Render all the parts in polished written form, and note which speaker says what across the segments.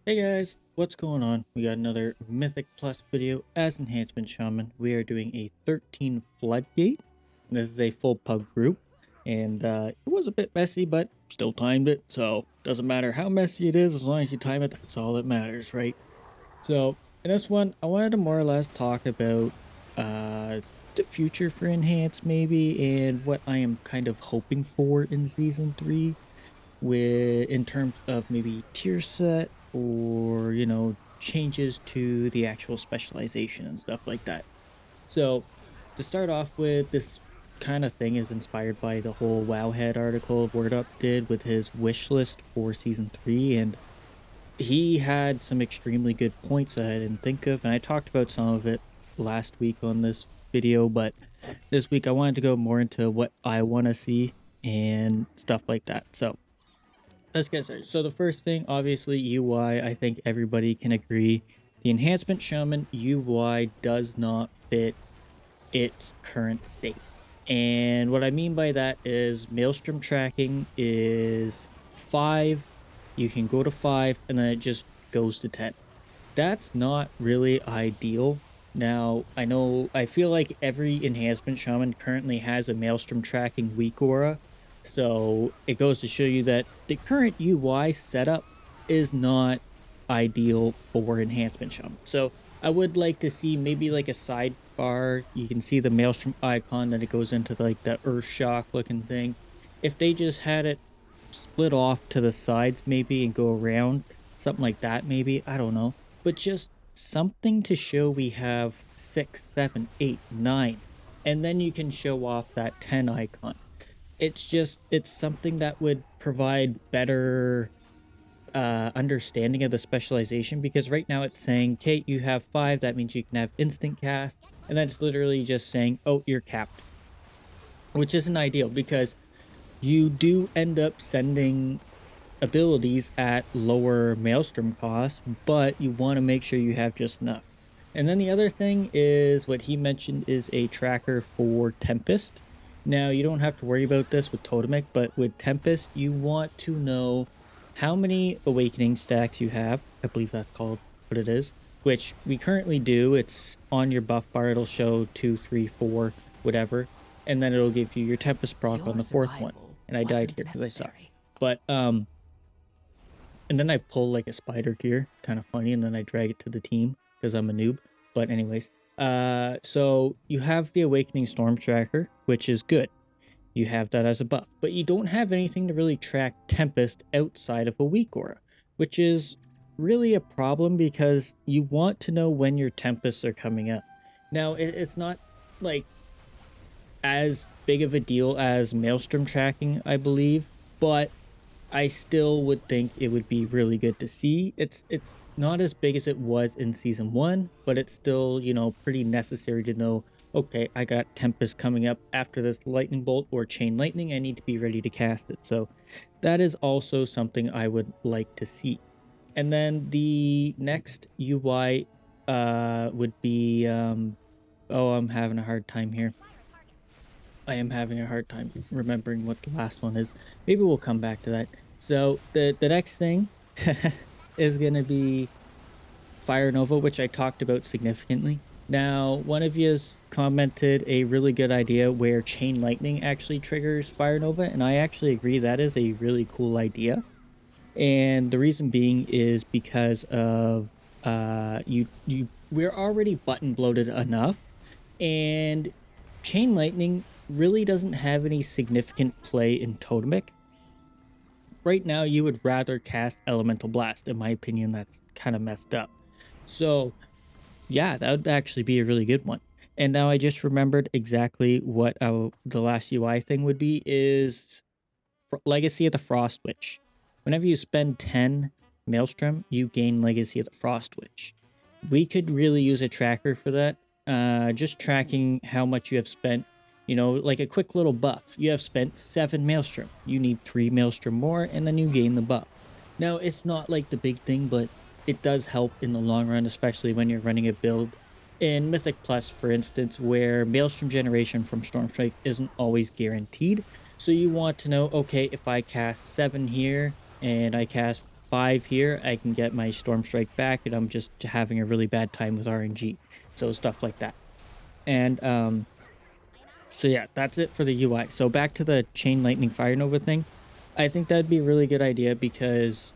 Speaker 1: Hey guys, what's going on? We got another Mythic Plus video as Enhancement Shaman. We are doing a 13 Floodgate. This is a full pub group, and it was a bit messy, but still timed it, so doesn't matter how messy it is, as long as you time it, that's all that matters, right? So, in this one, I wanted to more or less talk about uh, the future for Enhance, maybe, and what I am kind of hoping for in Season 3 with in terms of maybe tier set or changes to the actual specialization and stuff like that. So to start off with, this kind of thing is inspired by the whole Wowhead article Word Up did with his wish list for season 3, and he had some extremely good points that I didn't think of, and I talked about some of it last week on this video, but this week I wanted to go more into what I want to see and stuff like that. So let's get started. So the first thing, obviously, UI. I think everybody can agree the Enhancement Shaman UI does not fit its current state. And what I mean by that is Maelstrom tracking is 5. You can go to 5 and then it just goes to 10. That's not really ideal. Now, I feel like every Enhancement Shaman currently has a Maelstrom tracking weak aura, so it goes to show you that the current UI setup is not ideal for Enhancement Shaman. So I would like to see maybe like a sidebar. You can see the Maelstrom icon, then it goes into like the Earth Shock looking thing. If they just had it split off to the sides maybe and go around, something like that maybe, I don't know, but just something to show we have 6, 7, 8, 9, and then you can show off that 10 icon. It's something that would provide better understanding of the specialization, because right now it's saying, Kate, you have 5, that means you can have instant cast, and that's literally just saying, oh, you're capped, which isn't ideal because you do end up sending abilities at lower maelstrom costs, but you want to make sure you have just enough. And then the other thing is what he mentioned is a tracker for Tempest. Now, you don't have to worry about this with Totemic, but with Tempest, you want to know how many awakening stacks you have. I believe that's called what it is, which we currently do. It's on your buff bar. It'll show 2, 3, 4, whatever. And then it'll give you your Tempest proc on
Speaker 2: Your
Speaker 1: the 4th one.
Speaker 2: survival
Speaker 1: And I died
Speaker 2: wasn't
Speaker 1: here because I suck.
Speaker 2: necessary.
Speaker 1: But and then I pull like a spider here. It's kind of funny, and then I drag it to the team because I'm a noob. But anyways, so you have the Awakening Storm Tracker, which is good. You have that as a buff, but you don't have anything to really track Tempest outside of a weak aura, which is really a problem because you want to know when your Tempests are coming up. Now, it's not like as big of a deal as Maelstrom tracking, I believe, but I still would think it would be really good to see. It's not as big as it was in season 1, but it's still, pretty necessary to know, okay, I got Tempest coming up after this lightning bolt or chain lightning. I need to be ready to cast it. So that is also something I would like to see. And then the next UI would be oh, I'm having a hard time here. I am having a hard time remembering what the last one is. Maybe we'll come back to that. So the next thing is gonna be Fire Nova, which I talked about significantly. Now, one of you has commented a really good idea where Chain Lightning actually triggers Fire Nova, and I actually agree that is a really cool idea. And the reason being is because of we're already button bloated enough, and Chain Lightning really doesn't have any significant play in Totemic. Right now, you would rather cast Elemental Blast. In my opinion, that's kind of messed up. So, yeah, that would actually be a really good one. And now I just remembered exactly what the last UI thing would be is Legacy of the Frost Witch. Whenever you spend 10 Maelstrom, you gain Legacy of the Frost Witch. We could really use a tracker for that. Just tracking how much you have spent, like a quick little buff. You have spent 7 Maelstrom. You need 3 Maelstrom more, and then you gain the buff. Now, it's not like the big thing, but it does help in the long run, especially when you're running a build in Mythic Plus, for instance, where Maelstrom generation from Stormstrike isn't always guaranteed. So you want to know, okay, if I cast 7 here and I cast 5 here, I can get my Storm Strike back, and I'm just having a really bad time with RNG. So stuff like that. And so yeah, that's it for the UI. So back to the Chain Lightning Fire Nova thing. I think that'd be a really good idea because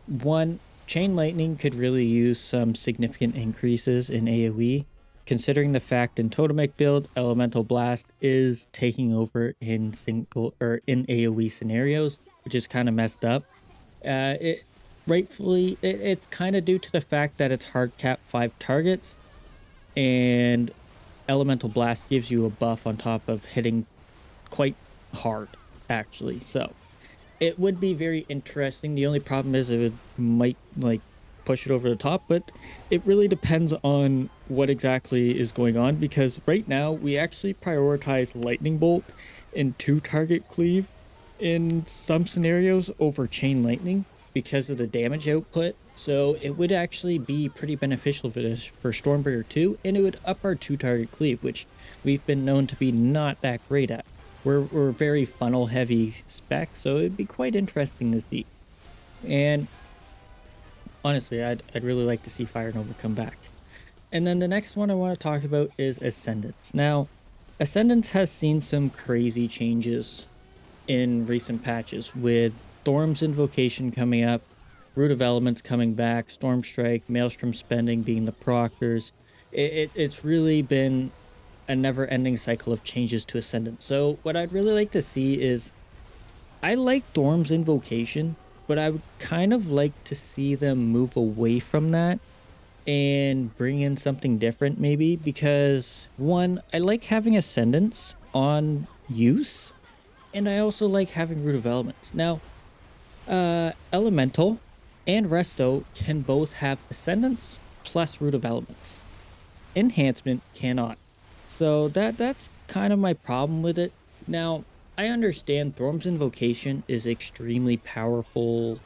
Speaker 1: one, Chain Lightning could really use some significant increases in AoE, considering the fact in Totemic build, Elemental Blast is taking over in single or in AoE scenarios, which is kind of messed up. It rightfully it's kind of due to the fact that it's hard cap 5 targets, and Elemental Blast gives you a buff on top of hitting quite hard, actually. So it would be very interesting. The only problem is it might like push it over the top, but it really depends on what exactly is going on, because right now we actually prioritize Lightning Bolt and 2 target cleave in some scenarios over Chain Lightning because of the damage output. So it would actually be pretty beneficial for this for Stormbreaker 2, and it would up our 2 target cleave, which we've been known to be not that great at. We're very funnel heavy spec, so it'd be quite interesting to see. And honestly, I'd really like to see Fire Nova come back. And then the next one I want to talk about is Ascendance. Now, Ascendance has seen some crazy changes in recent patches, with Thorm's Invocation coming up, Root of Elements coming back, Storm Strike, Maelstrom Spending being the proctors. It's really been a never-ending cycle of changes to Ascendant. So what I'd really like to see is, I like Thorm's Invocation, but I would kind of like to see them move away from that and bring in something different maybe, because one, I like having Ascendance on use, and I also like having Root of Elements. Now, Elemental and Resto can both have Ascendance plus Root of Elements. Enhancement cannot. So that's kind of my problem with it. Now, I understand Thorm's Invocation is extremely powerful,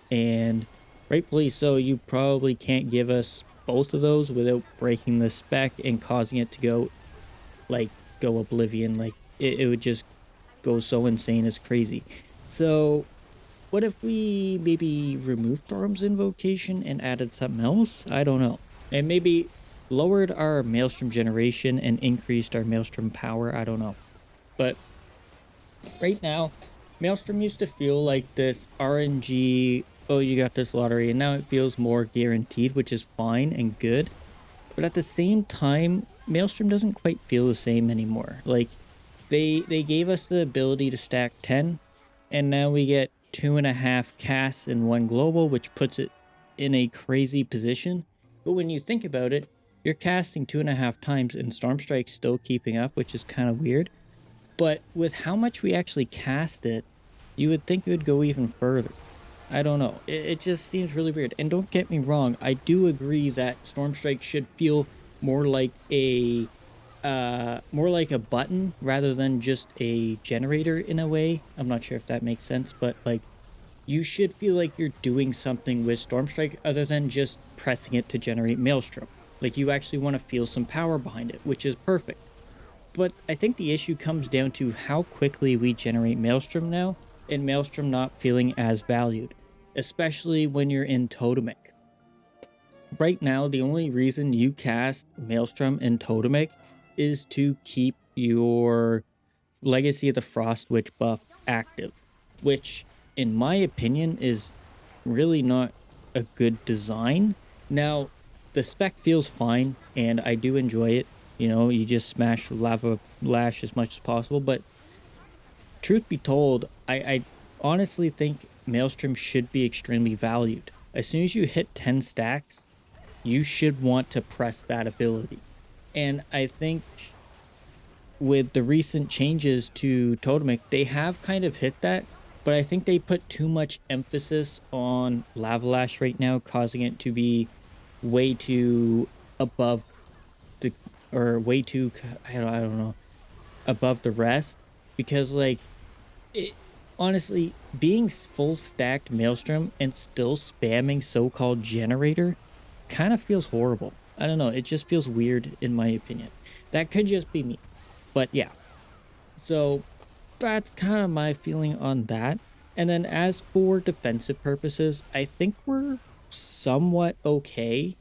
Speaker 1: and rightfully so. You probably can't give us both of those without breaking the spec and causing it to go oblivion. Like it would just go so insane, it's crazy. So what if we maybe removed Thorm's Invocation and added something else? I don't know. And maybe lowered our Maelstrom generation and increased our Maelstrom power. I don't know. But right now, Maelstrom used to feel like this RNG, oh, you got this lottery, and now it feels more guaranteed, which is fine and good. But at the same time, Maelstrom doesn't quite feel the same anymore. Like, they gave us the ability to stack 10, and now we get 2.5 casts in 1 global, which puts it in a crazy position. But when you think about it, you're casting 2.5 times and Storm Strike's still keeping up, which is kind of weird. But with how much we actually cast it, you would think it would go even further. I don't know. It just seems really weird. And don't get me wrong, I do agree that Storm Strike should feel more like a button rather than just a generator in a way. I'm not sure if that makes sense, but like, you should feel like you're doing something with Storm Strike other than just pressing it to generate Maelstrom. Like, you actually want to feel some power behind it, which is perfect. But I think the issue comes down to how quickly we generate Maelstrom now, and Maelstrom not feeling as valued, especially when you're in Totemic. Right now, the only reason you cast Maelstrom in Totemic is to keep your Legacy of the Frost Witch buff active, which, in my opinion, is really not a good design. Now, the spec feels fine, and I do enjoy it. You know, you just smash Lava Lash as much as possible, but truth be told, I honestly think Maelstrom should be extremely valued. As soon as you hit 10 stacks, you should want to press that ability. And I think with the recent changes to Totemic, they have kind of hit that, but I think they put too much emphasis on Lava Lash right now, causing it to be way too above the, or way too, I don't know, above the rest, because like, it, honestly, being full stacked Maelstrom and still spamming so-called generator kind of feels horrible. I don't know, it just feels weird in my opinion. That could just be me. But yeah, so that's kind of my feeling on that. And then as for defensive purposes, I think we're somewhat okay.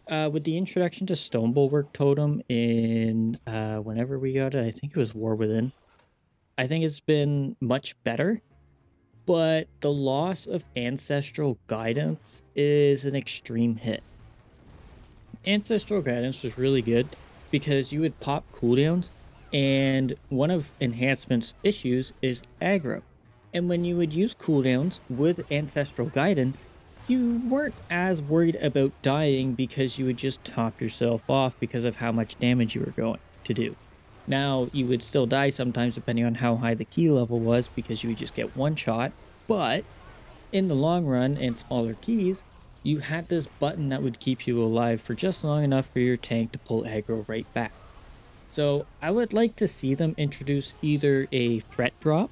Speaker 1: With the introduction to Stone Bulwark Totem in whenever we got it, I think it was War Within. I think it's been much better, but the loss of ancestral guidance is an extreme hit. Ancestral Guidance was really good because you would pop cooldowns, and one of Enhancement's issues is aggro. And when you would use cooldowns with Ancestral Guidance, you weren't as worried about dying because you would just top yourself off because of how much damage you were going to do. Now, you would still die sometimes depending on how high the key level was because you would just get one shot, but in the long run and smaller keys, you had this button that would keep you alive for just long enough for your tank to pull aggro right back. So I would like to see them introduce either a threat drop,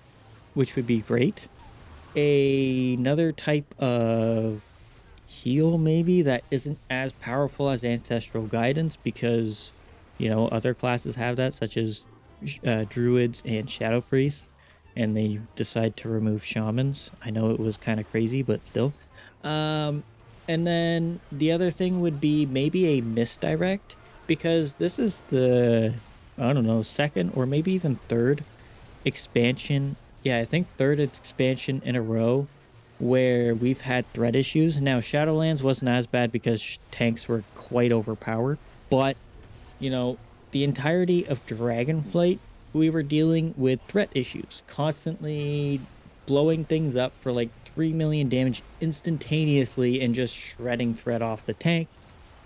Speaker 1: which would be great, another type of heal maybe that isn't as powerful as ancestral guidance because other classes have that, such as druids and shadow priests, and they decide to remove shamans. I know it was kind of crazy, but still. um and then the other thing would be maybe a misdirect, because this is the, I don't know, second or maybe even third expansion. Yeah, I think third expansion in a row where we've had threat issues. Now, Shadowlands wasn't as bad because tanks were quite overpowered, but you know, the entirety of Dragonflight, we were dealing with threat issues, constantly blowing things up for like 3 million damage instantaneously and just shredding threat off the tank,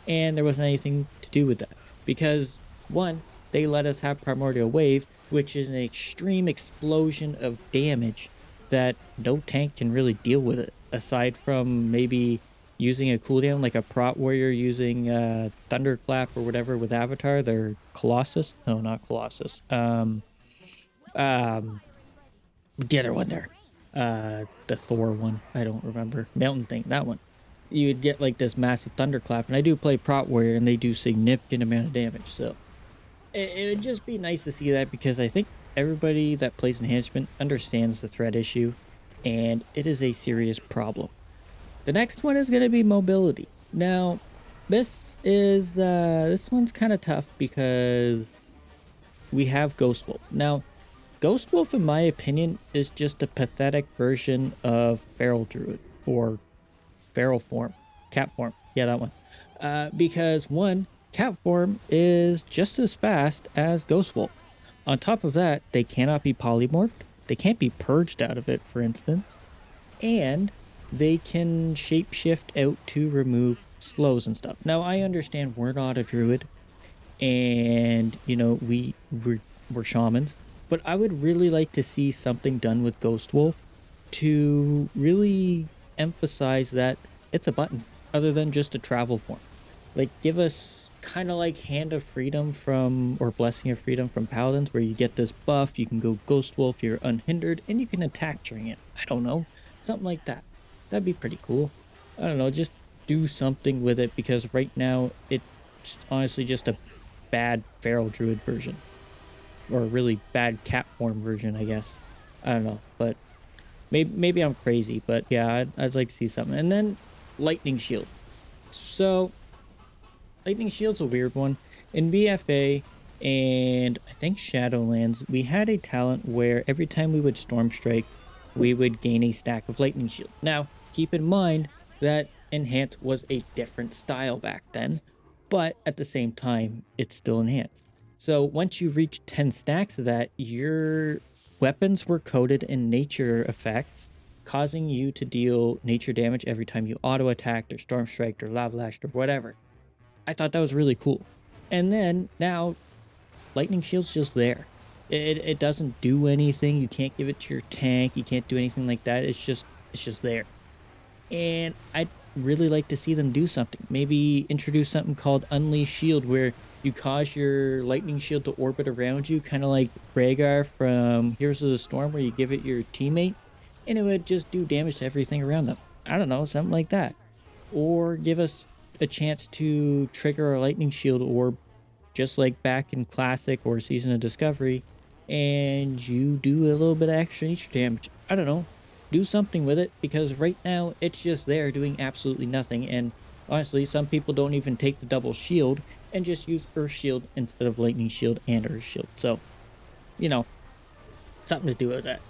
Speaker 1: and there wasn't anything to do with that because one, they let us have Primordial Wave, which is an extreme explosion of damage that no tank can really deal with it aside from maybe using a cooldown like a prot warrior using Thunderclap or whatever with Avatar. They're Colossus, no, not Colossus, um the other one there, the Thor one, I don't remember, mountain thing, that one. You'd get like this massive thunderclap, and I do play prot warrior and they do significant amount of damage, so it would just be nice to see that because I think everybody that plays enhancement understands the threat issue, and it is a serious problem. The next one is going to be mobility. Now, this one's kind of tough because we have Ghost Wolf. Now, Ghost Wolf, in my opinion, is just a pathetic version of Feral Druid or Feral form, cat form. Yeah, that one. Because one, cat form is just as fast as Ghost Wolf. On top of that, they cannot be polymorphed. They can't be purged out of it, for instance, and they can shapeshift out to remove slows and stuff. Now, I understand we're not a druid, and we're shamans, but I would really like to see something done with Ghost Wolf to really emphasize that it's a button other than just a travel form. Like, give us kind of like Hand of Freedom from, or Blessing of Freedom from Paladins, where you get this buff, you can go Ghost Wolf, you're unhindered, and you can attack during it. I don't know, something like that. That'd be pretty cool. I don't know, just do something with it because right now it's honestly just a bad Feral Druid version, or a really bad cat form version, I guess. I don't know, but maybe I'm crazy, but yeah, I'd like to see something. And then Lightning Shield. So Lightning Shield's a weird one. In BFA and I think Shadowlands, we had a talent where every time we would Storm Strike, we would gain a stack of Lightning Shield. Now, keep in mind that Enhance was a different style back then, but at the same time, it's still Enhanced. So once you reach 10 stacks of that, your weapons were coded in nature effects, causing you to deal nature damage every time you auto attacked or storm striked or lava lashed or whatever. I thought that was really cool. And then now Lightning Shield's just there. It doesn't do anything. You can't give it to your tank. You can't do anything like that. It's just there. And I'd really like to see them do something. Maybe introduce something called Unleash Shield, where you cause your lightning shield to orbit around you, kind of like Rhaegar from Heroes of the Storm, where you give it your teammate, and it would just do damage to everything around them. I don't know, something like that. Or give us a chance to trigger a lightning shield orb, just like back in Classic or Season of Discovery, and you do a little bit of extra nature damage. I don't know. do something with it, because right now it's just there doing absolutely nothing. And honestly, some people don't even take the double shield and just use Earth Shield instead of Lightning Shield and Earth Shield. So, you know, something to do with that.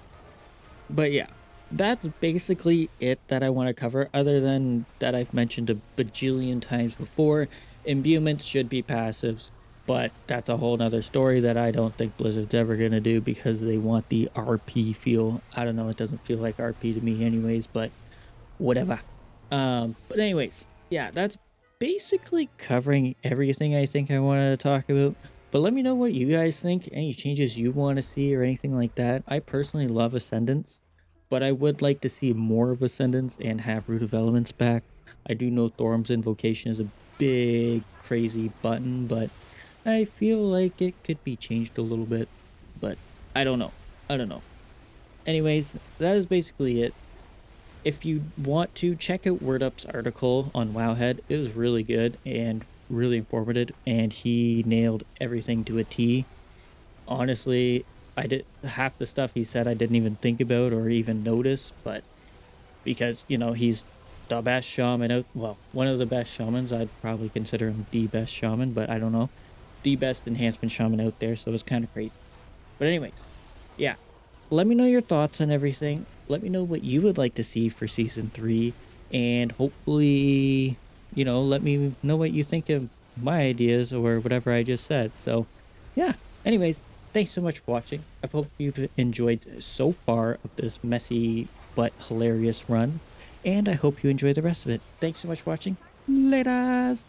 Speaker 1: But yeah, that's basically it that I want to cover, other than that I've mentioned a bajillion times before. Imbuements should be passives, but that's a whole nother story that I don't think Blizzard's ever going to do, because they want the RP feel. I don't know, it doesn't feel like RP to me anyways, but whatever. But anyways, yeah, that's basically covering everything I think I wanted to talk about. But let me know what you guys think, any changes you want to see or anything like that. I personally love Ascendance, but I would like to see more of Ascendance and have Root of Elements back. I do know Thorm's Invocation is a big, crazy button, but I feel like it could be changed a little bit. But I don't know. I don't know. Anyways, that is basically it. If you want to check out WordUp's article on Wowhead, it was really good and really informative, and he nailed everything to a T. Honestly, I did half the stuff he said I didn't even think about or even notice, but because, he's the best shaman out, well, one of the best shamans. I'd probably consider him the best shaman, but I don't know. The best enhancement shaman out there, so it's kind of crazy. But anyways, yeah, let me know your thoughts on everything. Let me know what you would like to see for season 3, and hopefully, let me know what you think of my ideas or whatever I just said. So, yeah. Anyways, thanks so much for watching. I hope you've enjoyed so far of this messy but hilarious run, and I hope you enjoy the rest of it. Thanks so much for watching. Laters!